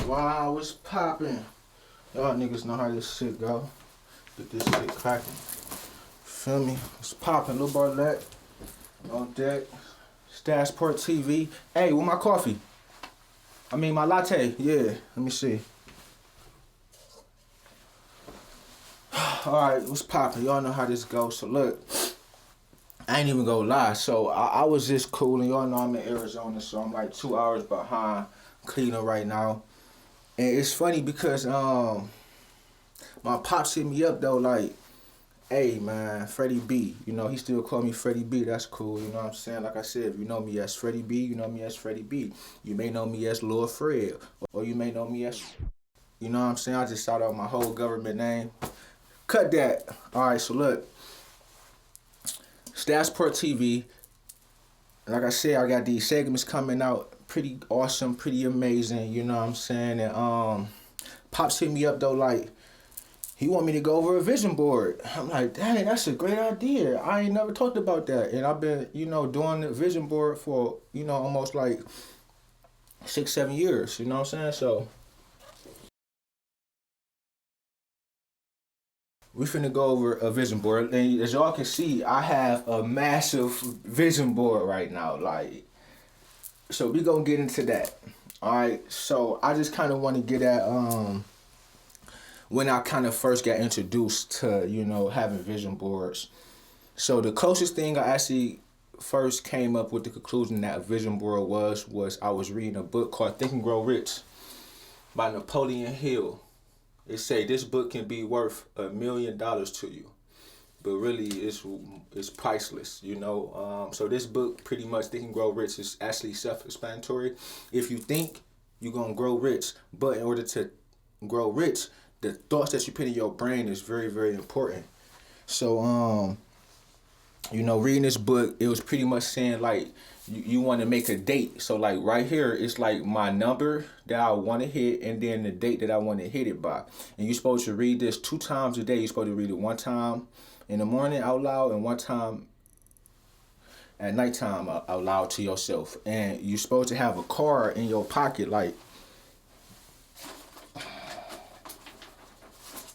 Wow, what's poppin'? Y'all niggas know how this shit go. Get this shit cracking. Feel me? What's poppin'? LeBartlett on deck. Stashport TV. Hey, where my coffee? I mean my latte. Yeah, let me see. Alright, what's poppin'? Y'all know how this goes. So look, I ain't even gonna lie. So I was just cooling. Y'all know I'm in Arizona, so I'm like 2 hours behind Cleveland right now. And it's funny because my pops hit me up though, like, hey man, Freddie B. You know, he still call me Freddie B. That's cool, you know what I'm saying? Like I said, if you know me as Freddie B, you know me as Freddie B. You may know me as Lil Fred, or you may know me as, you know what I'm saying? I just shout out my whole government name. Cut that. Alright, so look. Stashport TV. Like I said, I got these segments coming out. Pretty awesome, pretty amazing, you know what I'm saying? And Pops hit me up though, like, he want me to go over a vision board. I'm like, dang, that's a great idea. I ain't never talked about that. And I've been, you know, doing the vision board for, you know, almost like 6-7 years, you know what I'm saying? So we finna go over a vision board. And as y'all can see, I have a massive vision board right now. Like, so we gonna get into that. Alright, so I just kinda wanna get at when I kinda first got introduced to, you know, having vision boards. So the closest thing I actually first came up with the conclusion that a vision board was I was reading a book called Think and Grow Rich by Napoleon Hill. It say this book can be worth $1 million to you, but really it's priceless, you know. So this book, pretty much, Think and Grow Rich, is actually self-explanatory. If you think you're gonna grow rich, but in order to grow rich, the thoughts that you put in your brain is very, very important. So you know, reading this book, it was pretty much saying like you want to make a date. So like right here, it's like my number that I want to hit, and then the date that I want to hit it by. And you're supposed to read this 2 times a day. You're supposed to read it 1 time in the morning out loud and 1 time at nighttime out loud to yourself. And you're supposed to have a card in your pocket, like,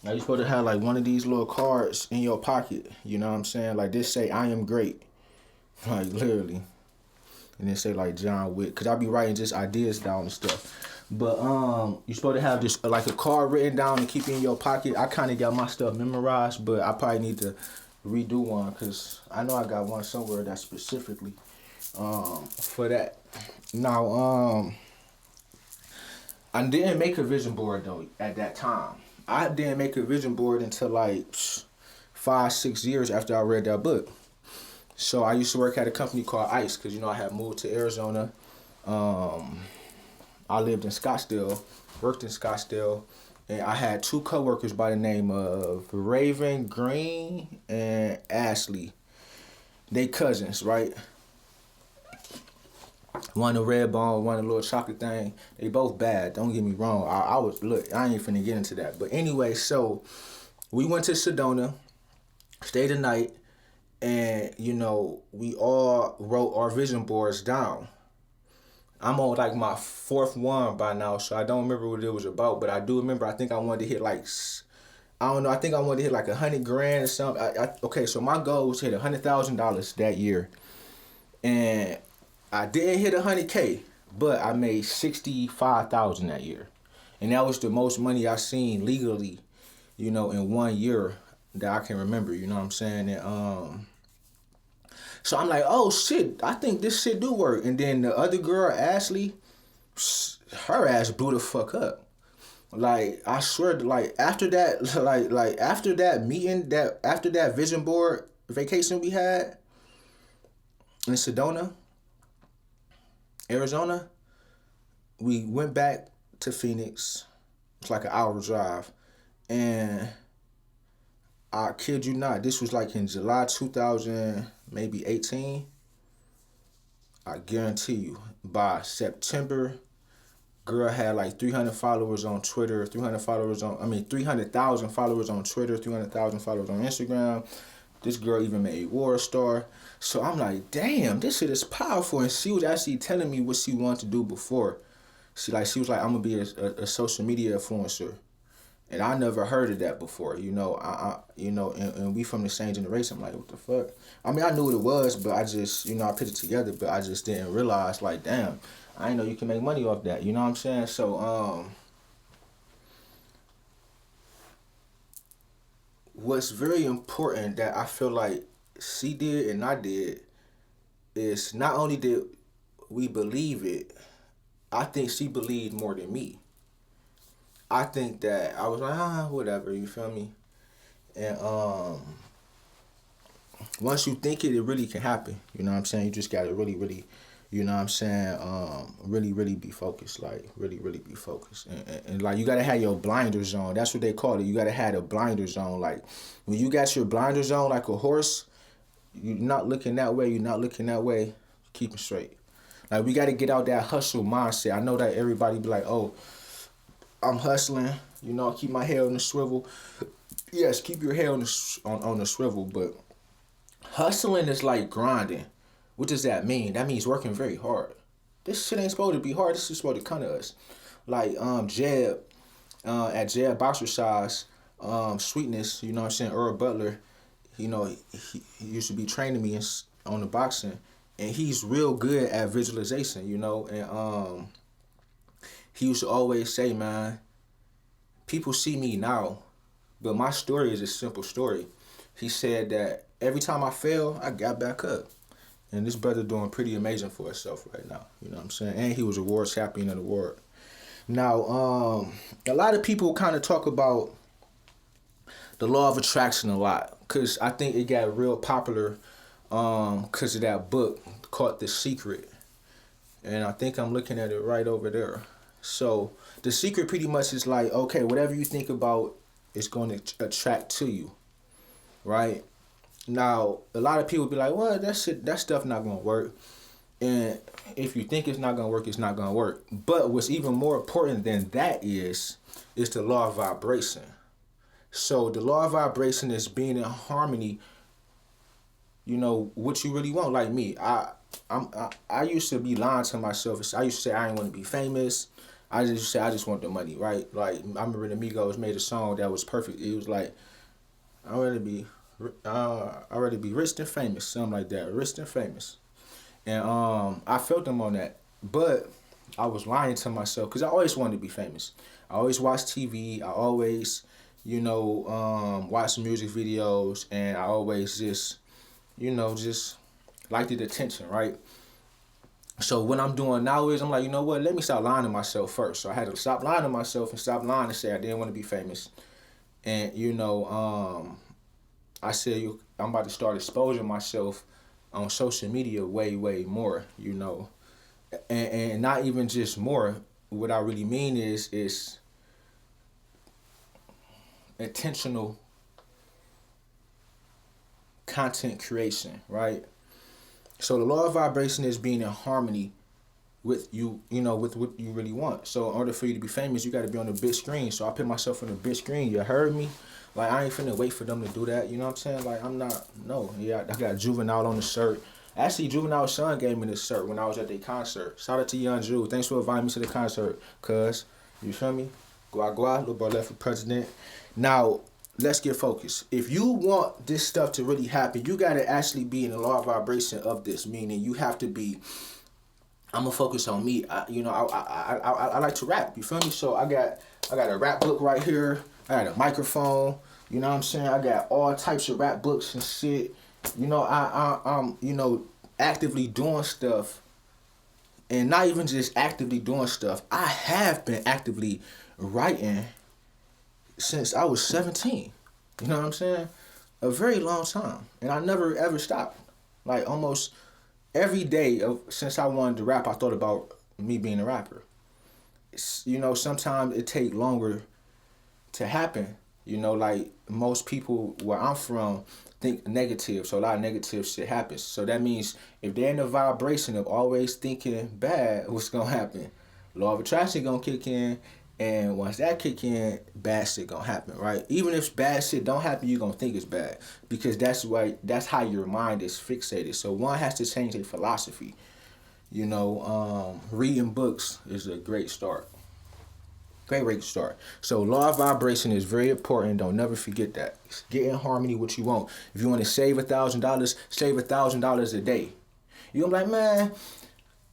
now you're supposed to have like one of these little cards in your pocket, you know what I'm saying? Like this say, I am great, like literally. And then say like John Wick, cause I be writing just ideas down and stuff. But you're supposed to have this like a card written down and keep it in your pocket. I kind of got my stuff memorized, but I probably need to redo one, cause I know I got one somewhere that's specifically for that. Now I didn't make a vision board though at that time. I didn't make a vision board until like 5-6 years after I read that book. So I used to work at a company called ICE, because, you know, I had moved to Arizona. I lived in Scottsdale, worked in Scottsdale, and I had 2 coworkers by the name of Raven Green and Ashley. They cousins, right? One a red bone, one a little chocolate thing. They both bad, don't get me wrong. Look, I ain't finna get into that. But anyway, so we went to Sedona, stayed the night, and, you know, we all wrote our vision boards down. I'm on like my 4th one by now, so I don't remember what it was about, but I do remember I think I wanted to hit like, I don't know, I think I wanted to hit like 100 grand or something. Okay, so my goal was to hit $100,000 that year. And I didn't hit 100K, but I made 65,000 that year. And that was the most money I seen legally, you know, in 1 year that I can remember, you know what I'm saying? And so I'm like, oh shit, I think this shit do work. And then the other girl, Ashley, her ass blew the fuck up. Like, I swear, like after that, like after that meeting, after that vision board vacation we had in Sedona, Arizona, we went back to Phoenix. It's like an hour drive. And I kid you not, this was like in July 2000, maybe 18. I guarantee you, by September, girl had like 300 followers on Twitter, 300,000 followers on Twitter, 300,000 followers on Instagram. This girl even made War Star. So I'm like, damn, this shit is powerful. And she was actually telling me what she wanted to do before. She was like, I'm gonna be a social media influencer. And I never heard of that before, and we from the same generation. I'm like, what the fuck? I mean, I knew what it was, but I just, I put it together, but I just didn't realize, like, damn, I didn't know you can make money off that. You know what I'm saying? So, what's very important that I feel like she did and I did is not only did we believe it, I think she believed more than me. I think that I was like, whatever, you feel me? And once you think it, it really can happen. You know what I'm saying? You just gotta really, really, you know what I'm saying? Really, really be focused. Like, really, really be focused. And like, you gotta have your blinders on. That's what they call it. You gotta have the blinders on. Like, when you got your blinders on, like a horse, you're not looking that way. You're not looking that way. Keep it straight. Like, we gotta get out that hustle mindset. I know that everybody be like, oh, I'm hustling. Keep my head on the swivel. Yes, keep your head on the swivel, but hustling is like grinding. What does that mean? That means working very hard. This shit ain't supposed to be hard. This is supposed to come to us. Like Jeb, at Jeb Boxer Size, Sweetness, you know what I'm saying, Earl Butler, he used to be training me on the boxing, and he's real good at visualization, and he used to always say, man, people see me now, but my story is a simple story. He said that every time I fell, I got back up. And this brother doing pretty amazing for himself right now. You know what I'm saying? And he was a world champion of the world. Now, a lot of people kind of talk about the law of attraction a lot, because I think it got real popular because of that book called The Secret. And I think I'm looking at it right over there. So The Secret pretty much is like, okay, whatever you think about is going to attract to you, right? Now, a lot of people be like, well, that stuff not going to work. And if you think it's not going to work, it's not going to work. But what's even more important than that is the law of vibration. So the law of vibration is being in harmony, what you really want. Like me, I used to be lying to myself. I used to say I didn't want to be famous. I just say I just want the money, right? Like, I remember the Migos made a song that was perfect. It was like, I'd rather be rich than famous, something like that, rich than famous. And I felt them on that, but I was lying to myself because I always wanted to be famous. I always watched TV. I always, watched music videos, and I always just liked the attention, right? So what I'm doing now is I'm like, you know what? Let me stop lying to myself first. So I had to stop lying to myself and stop lying and say I didn't want to be famous. And I said I'm about to start exposing myself on social media way, way more. And not even just more. What I really mean is intentional content creation, right? So the law of vibration is being in harmony with with what you really want. So in order for you to be famous, you got to be on the big screen. So I put myself on the big screen. You heard me? Like, I ain't finna wait for them to do that. You know what I'm saying? Like, I'm not, no. Yeah, I got Juvenile on the shirt. Actually, Juvenile's son gave me this shirt when I was at their concert. Shout out to Young Ju. Thanks for inviting me to the concert, cuz. You feel me? Gua gua, LeBartlett for president. Now, let's get focused. If you want this stuff to really happen, you got to actually be in the law of vibration of this. Meaning, you have to be, I'm going to focus on me. I like to rap. You feel me? So I got a rap book right here. I got a microphone. You know what I'm saying? I got all types of rap books and shit. I'm actively doing stuff. And not even just actively doing stuff. I have been actively writing since I was 17. You know what I'm saying? A very long time. And I never ever stopped. Like, almost every day since I wanted to rap, I thought about me being a rapper. Sometimes it take longer to happen. Like, most people where I'm from think negative, so a lot of negative shit happens. So that means if they're in the vibration of always thinking bad, what's gonna happen? Law of attraction gonna kick in, and once that kick in, bad shit gonna happen, right? Even if bad shit don't happen, you gonna think it's bad, because that's how your mind is fixated. So one has to change their philosophy. Reading books is a great start. Great way to start. So law of vibration is very important. Don't never forget that. Get in harmony with what you want. If you want to save $1,000, save $1,000 a day. You're gonna be like,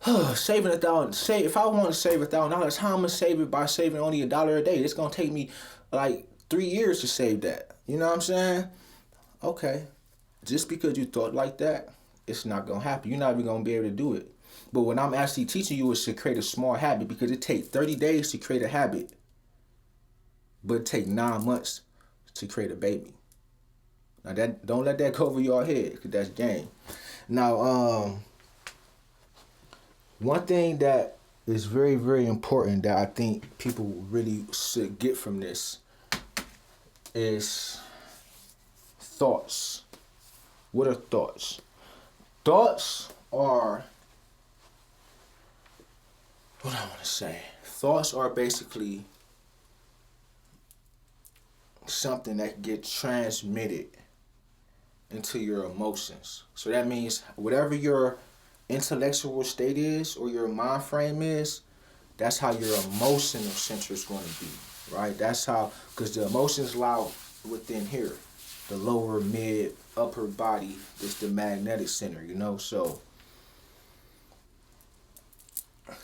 man, saving 1,000. Say if I want to save $1,000, how I'm gonna save it by saving only $1 a day? It's gonna take me like 3 years to save that. You know what I'm saying? Okay. Just because you thought like that, it's not gonna happen. You're not even gonna be able to do it. But what I'm actually teaching you is to create a small habit, because it takes 30 days to create a habit, but it takes 9 months to create a baby. Now that don't let that go over your head, because that's game. Now, one thing that is very, very important that I think people really should get from this is thoughts. What are thoughts? Thoughts are, what I want to say? Thoughts are basically something that gets transmitted into your emotions. So that means whatever your intellectual state is or your mind frame is, that's how your emotional center is going to be, right? That's how, because the emotions lie within here. The lower, mid, upper body is the magnetic center, So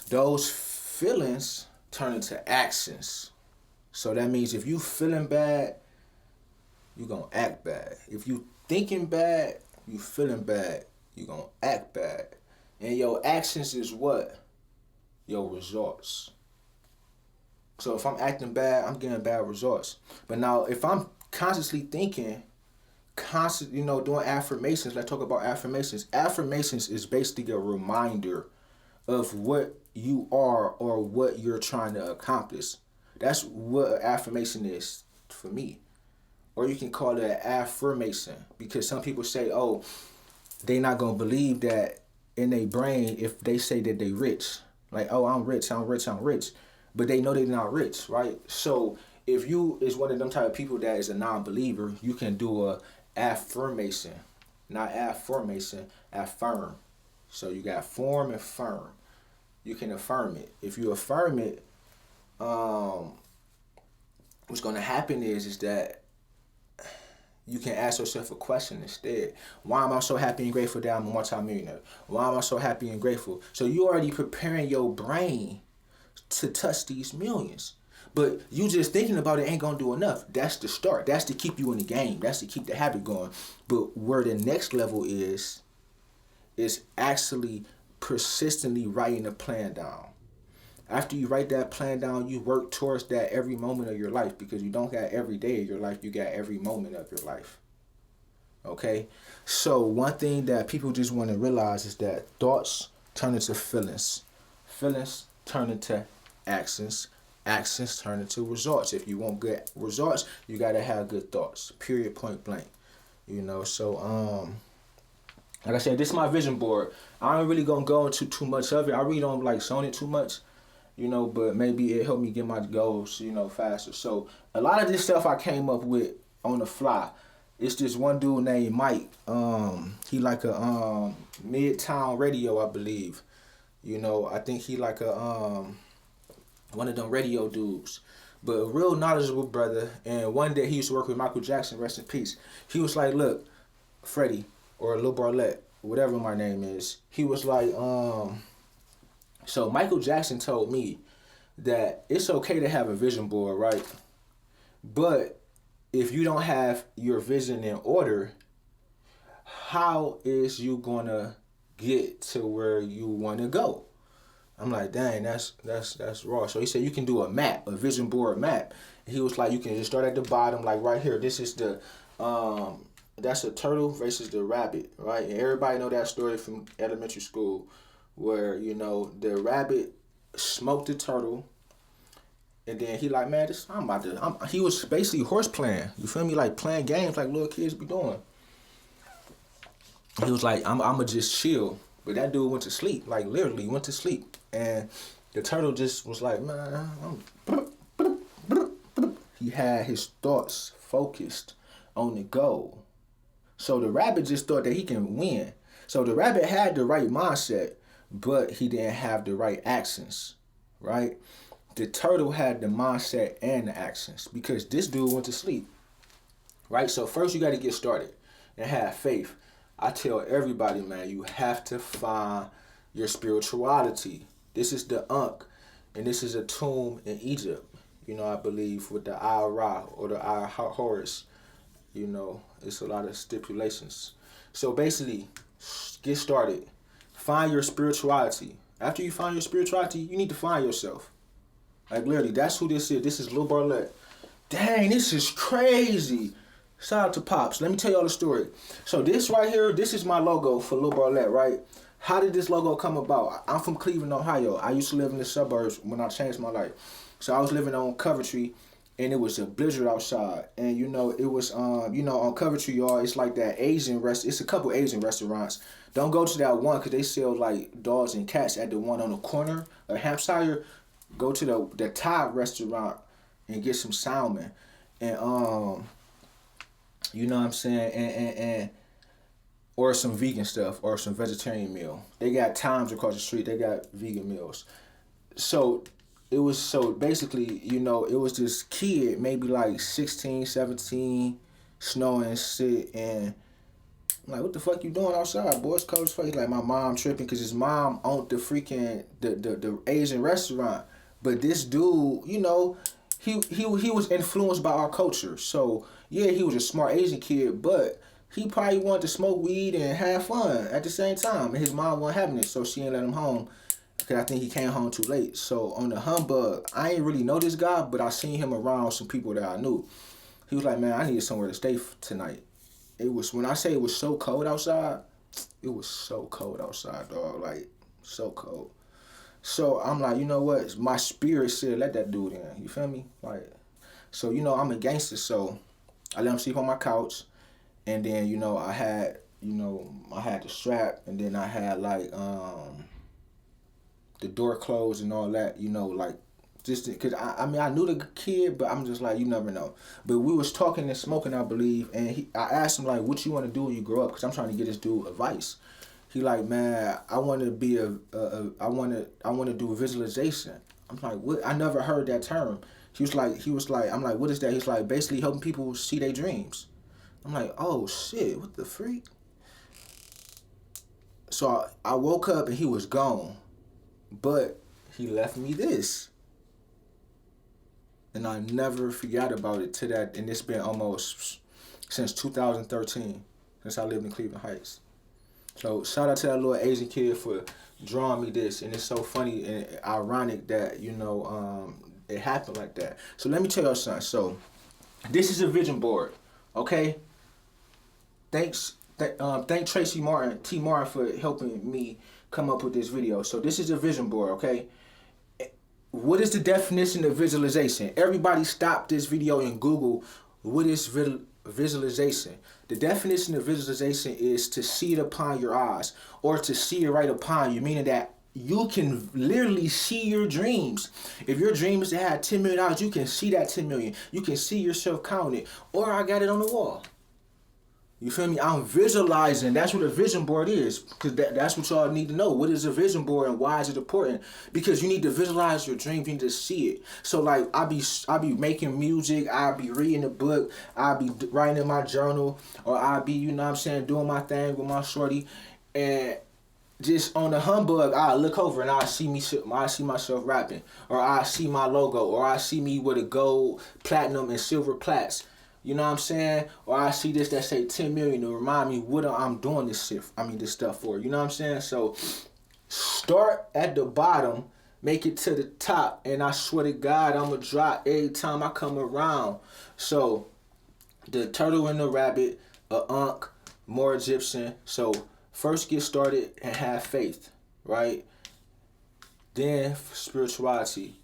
those feelings turn into actions. So that means if you feeling bad, you're going to act bad. If you thinking bad, you feeling bad, you're going to act bad. And your actions is what? Your results. So if I'm acting bad, I'm getting bad results. But now if I'm consciously thinking, doing affirmations, let's talk about affirmations. Affirmations is basically a reminder of what you are or what you're trying to accomplish. That's what an affirmation is for me. Or you can call it an affirmation, because some people say, oh, they not going to believe that in their brain if they say that they rich. Like, oh, I'm rich. But they know they're not rich, right? So if you is one of them type of people that is a non-believer, you can do a affirmation. Not affirmation, affirm. So you got form and firm. You can affirm it. If you affirm it, what's going to happen is that you can ask yourself a question instead. Why am I so happy and grateful that I'm a multimillionaire? Why am I so happy and grateful? So you already preparing your brain to touch these millions. But you just thinking about it ain't going to do enough. That's the start. That's to keep you in the game. That's to keep the habit going. But where the next level is actually persistently writing a plan down. After you write that plan down, you work towards that every moment of your life, because you don't got every day of your life, you got every moment of your life. Okay? So one thing that people just want to realize is that thoughts turn into feelings. Feelings turn into actions. Actions turn into results. If you want good results, you got to have good thoughts. Period, point blank. So like I said, this is my vision board. I ain't really gonna go into too much of it. I really don't like showing it too much, but maybe it helped me get my goals, faster. So a lot of this stuff I came up with on the fly. It's this one dude named Mike. He like a Midtown Radio, I believe. I think he like a one of them radio dudes. But a real knowledgeable brother. And one day he used to work with Michael Jackson, rest in peace. He was like, look, Freddie, or LeBartlett, whatever my name is. He was like, so Michael Jackson told me that it's okay to have a vision board, right? But if you don't have your vision in order, how is you gonna get to where you want to go? I'm like, dang, that's raw. So he said you can do a map, a vision board map. He was like, you can just start at the bottom, like right here. This is the that's a turtle versus the rabbit, right? And everybody know that story from elementary school, where the rabbit smoked the turtle, and then he like, man, he was basically horse playing. You feel me? Like playing games like little kids be doing. He was like, I'ma just chill, but that dude went to sleep, like literally went to sleep, and the turtle just was like, man, he had his thoughts focused on the goal. So the rabbit just thought that he can win. So the rabbit had the right mindset, but he didn't have the right actions, right? The turtle had the mindset and the actions because this dude went to sleep, right? So first you got to get started and have faith. I tell everybody, man, you have to find your spirituality. This is the Ankh, and this is a tomb in Egypt. You know, I believe with the Eye Ra or the Eye Horus. You know, it's a lot of stipulations. So basically, get started. Find your spirituality. After you find your spirituality, you need to find yourself. Like literally, that's who this is. This is LeBartlett. Dang, this is crazy. Shout out to Pops. Let me tell y'all the story. So this right here, this is my logo for LeBartlett, right? How did this logo come about? I'm from Cleveland, Ohio. I used to live in the suburbs when I changed my life. So I was living on Coventry, and it was a blizzard outside. And you know, it was on Coventry, y'all, it's like that it's a couple Asian restaurants. Don't go to that one because they sell like dogs and cats at the one on the corner of Hampshire. Go to the Thai restaurant and get some salmon. And you know what I'm saying? And or some vegan stuff or some vegetarian meal. They got Times across the street. They got vegan meals. So basically, you know, it was this kid, maybe like 16, 17, snowing, shit, and I'm like, what the fuck you doing outside, boy? It's cold as fuck. He's like, my mom tripping because his mom owned the freaking the Asian restaurant. But this dude, you know, he was influenced by our culture. So yeah, he was a smart Asian kid, but he probably wanted to smoke weed and have fun at the same time. And his mom wasn't having it, so she ain't let him home. Because I think he came home too late. So on the humbug, I ain't really know this guy, but I seen him around some people that I knew. He was like, man, I needed somewhere to stay tonight. It was, when I say it was so cold outside, it was so cold outside, dog. Like, so cold. So I'm like, you know what? My spirit said, let that dude in. You feel me? Like, so, you know, I'm a gangster, so I let him sleep on my couch. And then, you know, I had the strap, and then I had like the door closed and all that, you know, like just because I mean I knew the kid, but I'm just like, you never know. But we was talking and smoking, I believe, and I asked him like, what you want to do when you grow up? Because I'm trying to get this dude advice. He like, man, I want to be I want to do visualization. I'm like, what? I never heard that term. He was like, I'm like, what is that? He's like, basically helping people see their dreams. I'm like, oh shit, what the freak? So I woke up and he was gone, but he left me this. And I never forgot about it to that, and it's been almost since 2013, since I lived in Cleveland Heights. So shout out to that little Asian kid for drawing me this, and it's so funny and ironic that, you know, it happened like that. So let me tell y'all something. So this is a vision board, okay? Thank Tracy T. Martin for helping me come up with this video. So this is a vision board, okay? What is the definition of visualization? Everybody stop this video and Google what is visualization. The definition of visualization is to see it upon your eyes, or to see it right upon you, meaning that you can literally see your dreams. If your dream is to have $10 million, you can see that 10 million. You can see yourself counting it. Or I got it on the wall. You feel me? I'm visualizing. That's what a vision board is. Because that's what y'all need to know. What is a vision board and why is it important? Because you need to visualize your dreams. You need to see it. So like I be making music. I be reading a book. I be writing in my journal. Or I be, you know what I'm saying, doing my thing with my shorty. And just on the humbug, I look over and I see myself rapping. Or I see my logo. Or I see me with a gold, platinum, and silver plaques. You know what I'm saying? Or I see this that say 10 million to remind me what I'm doing this stuff for. You know what I'm saying? So start at the bottom, make it to the top, and I swear to God, I'm going to drop every time I come around. So the turtle and the rabbit, Ankh, more Egyptian. So first get started and have faith, right? Then spirituality.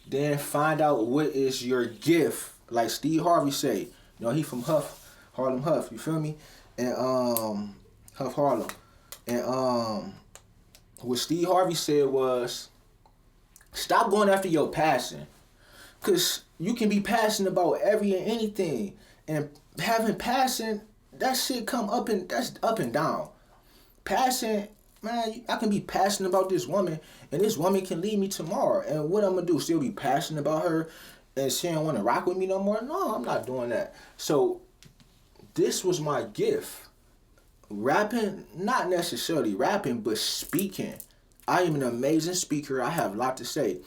Then find out what is your gift. Like Steve Harvey say, you know, he from Harlem Huff, you feel me? And Huff Harlem. And what Steve Harvey said was, stop going after your passion. Cause you can be passionate about every and anything. And having passion, that shit that's up and down. Passion man, I can be passionate about this woman, and this woman can leave me tomorrow. And what I'm gonna do? Still be passionate about her, and she don't want to rock with me no more? No, I'm not doing that. So this was my gift. Rapping, not necessarily rapping, but speaking. I am an amazing speaker. I have a lot to say.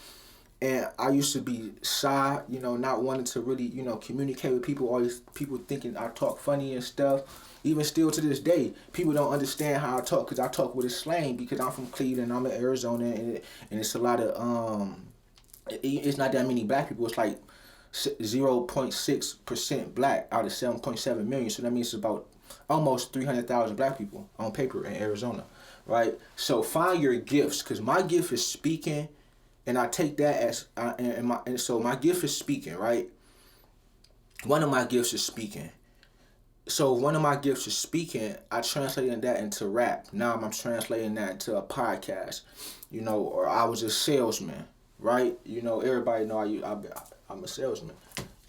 And I used to be shy, not wanting to really, communicate with people. Always people thinking I talk funny and stuff. Even still to this day, people don't understand how I talk because I talk with a slang because I'm from Cleveland, I'm in Arizona, and it's a lot of it's not that many black people. It's like 0.6% black out of 7.7 million. So that means it's about almost 300,000 black people on paper in Arizona, right? So find your gifts, because my gift is speaking, and I take that as so my gift is speaking, right? One of my gifts is speaking. So one of my gifts is speaking. I translated that into rap. Now I'm translating that to a podcast, or I was a salesman, right? Everybody know I'm a salesman.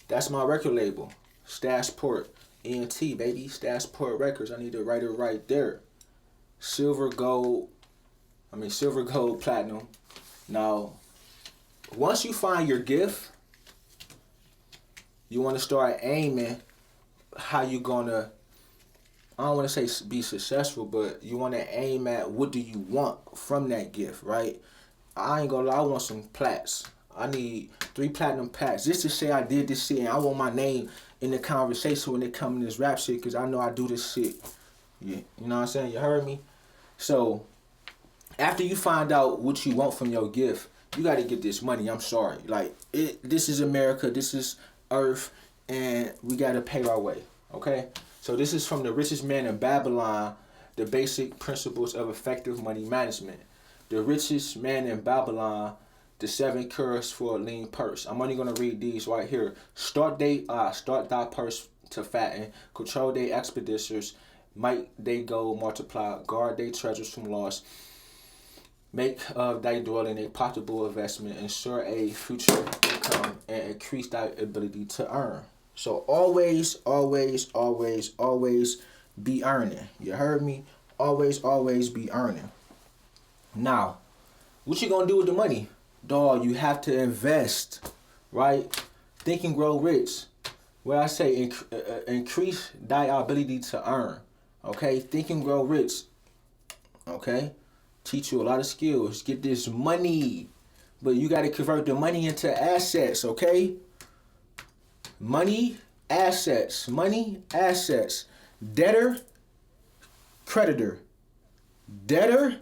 That's my record label, Stashport ENT, baby, Stashport Records. I need to write it right there. Silver, gold, platinum. Now, once you find your gift, you want to start aiming how you gonna, I don't want to say be successful, but you want to aim at what do you want from that gift, right? I ain't gonna lie, I want some plats. I need 3 platinum plaques just to say I did this shit, and I want my name in the conversation when they come in this rap shit, because I know I do this shit. Yeah, you know what I'm saying? You heard me? So, after you find out what you want from your gift, you got to get this money. I'm sorry. This is America. This is Earth. And we got to pay our way. Okay? So, this is from The Richest Man in Babylon, The Basic Principles of Effective Money Management. The Richest Man in Babylon, The 7 Cures for a Lean Purse. I'm only going to read these right here. Start thy purse to fatten. Control their expenditures. Might they go multiply. Guard their treasures from loss. Make of thy dwelling a profitable investment. Ensure a future income and increase thy ability to earn. So always, always, always, always be earning. You heard me? Always, always be earning. Now, what you gonna do with the money? Dog, you have to invest, right? Think and grow rich. What I say, increase thy ability to earn. Okay? Think and grow rich. Okay? Teach you a lot of skills. Get this money. But you got to convert the money into assets, okay? Money, assets. Money, assets. Debtor, creditor. Debtor,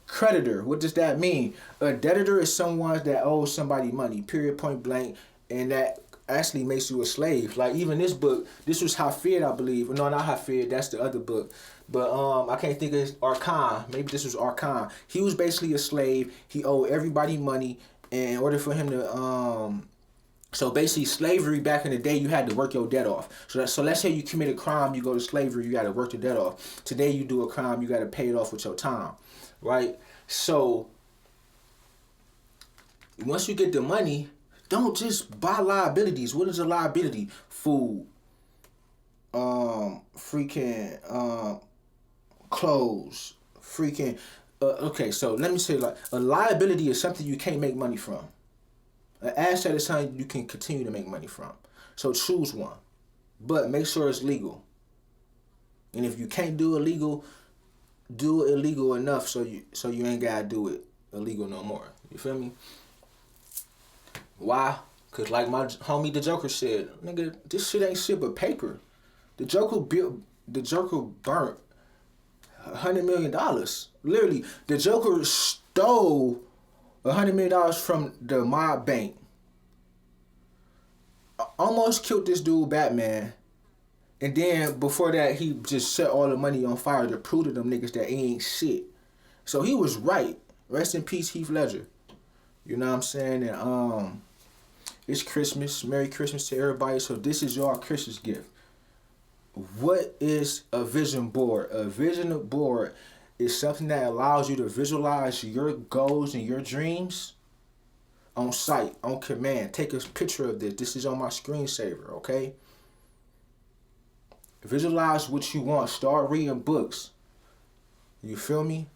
creditor. What does that mean? A debtor is someone that owes somebody money, period, point blank, and that actually makes you a slave. Like even this book, this was Hafid, I believe. No, not Hafid, that's the other book. But I can't think of his Arkan. Maybe this was Arkan. He was basically a slave. He owed everybody money, and in order for him to so basically slavery back in the day, you had to work your debt off. So let's say you commit a crime, you go to slavery, you got to work the debt off. Today you do a crime, you got to pay it off with your time, right? So once you get the money, don't just buy liabilities. What is a liability? Food, freaking clothes, freaking. Okay, so let me say, like, a liability is something you can't make money from. An asset is something you can continue to make money from. So choose one, but make sure it's legal. And if you can't do illegal, do it illegal enough so you ain't gotta do it illegal no more. You feel me? Why? Cause like my homie the Joker said, nigga, this shit ain't shit but paper. The Joker burnt $100 million. Literally, the Joker stole $100 million from the mob bank. Almost killed this dude, Batman. And then before that, he just set all the money on fire to prove to them niggas that he ain't shit. So he was right. Rest in peace, Heath Ledger. You know what I'm saying? And it's Christmas. Merry Christmas to everybody. So this is your Christmas gift. What is a vision board? A vision board is something that allows you to visualize your goals and your dreams on site, on command. Take a picture of this. This is on my screensaver, okay? Visualize what you want. Start reading books. You feel me?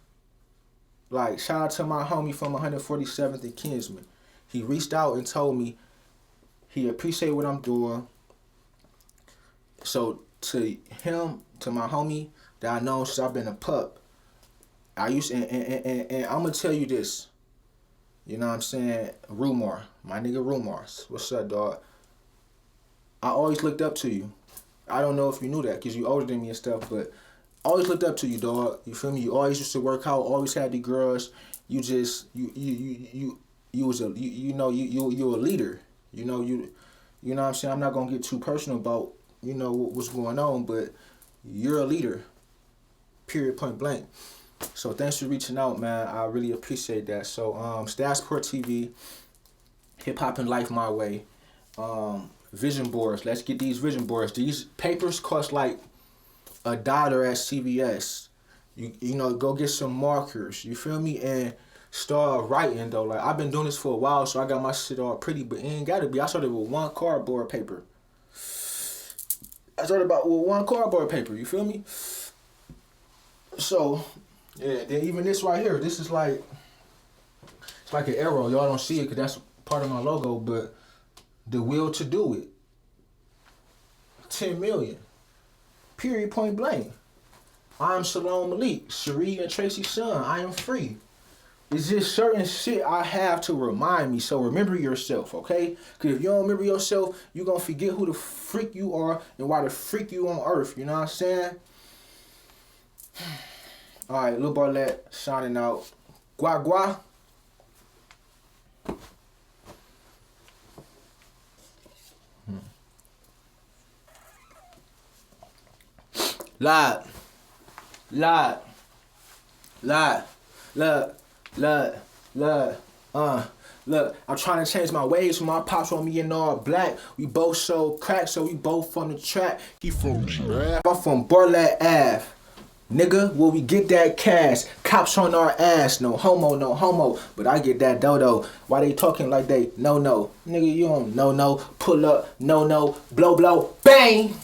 Like, shout out to my homie from 147th and Kinsman. He reached out and told me he appreciate what I'm doing. So to him, to my homie that I know since I've been a pup, I used to, and I'm gonna tell you this. You know what I'm saying? Rumor, my nigga Rumors. What's up, dog? I always looked up to you. I don't know if you knew that because you older than me and stuff, but I always looked up to you, dog. You feel me? You always used to work out, always had the girls. You just you was a you a leader. You know what I'm saying? I'm not gonna get too personal about, what's going on, but you're a leader. Period, point blank. So thanks for reaching out, man. I really appreciate that. So Stashport TV, Hip Hop and Life My Way. Vision boards. Let's get these vision boards. These papers cost like $1 at CVS. Go get some markers. You feel me? And start writing though. Like, I've been doing this for a while, so I got my shit all pretty, but it ain't gotta be. I started with one cardboard paper. You feel me? So yeah, then even this right here, this is like, it's like an arrow. Y'all don't see it because that's part of my logo, but the will to do it. 10 million. Period, point blank. I'm Salome Malik, Cherie and Tracy's son. I am free. It's just certain shit I have to remind me. So remember yourself, okay? Because if you don't remember yourself, you're going to forget who the freak you are and why the freak you on earth. You know what I'm saying? All right, LeBartlett signing out. Gua gua. Look, I'm trying to change my ways when my pops want me in all black. We both so crack, so we both from the track. He from I'm from Bartlett Ave. Nigga, will we get that cash? Cops on our ass, no homo. But I get that dodo. Why they talking like they no? Nigga, you don't no. Pull up, no. Blow, bang!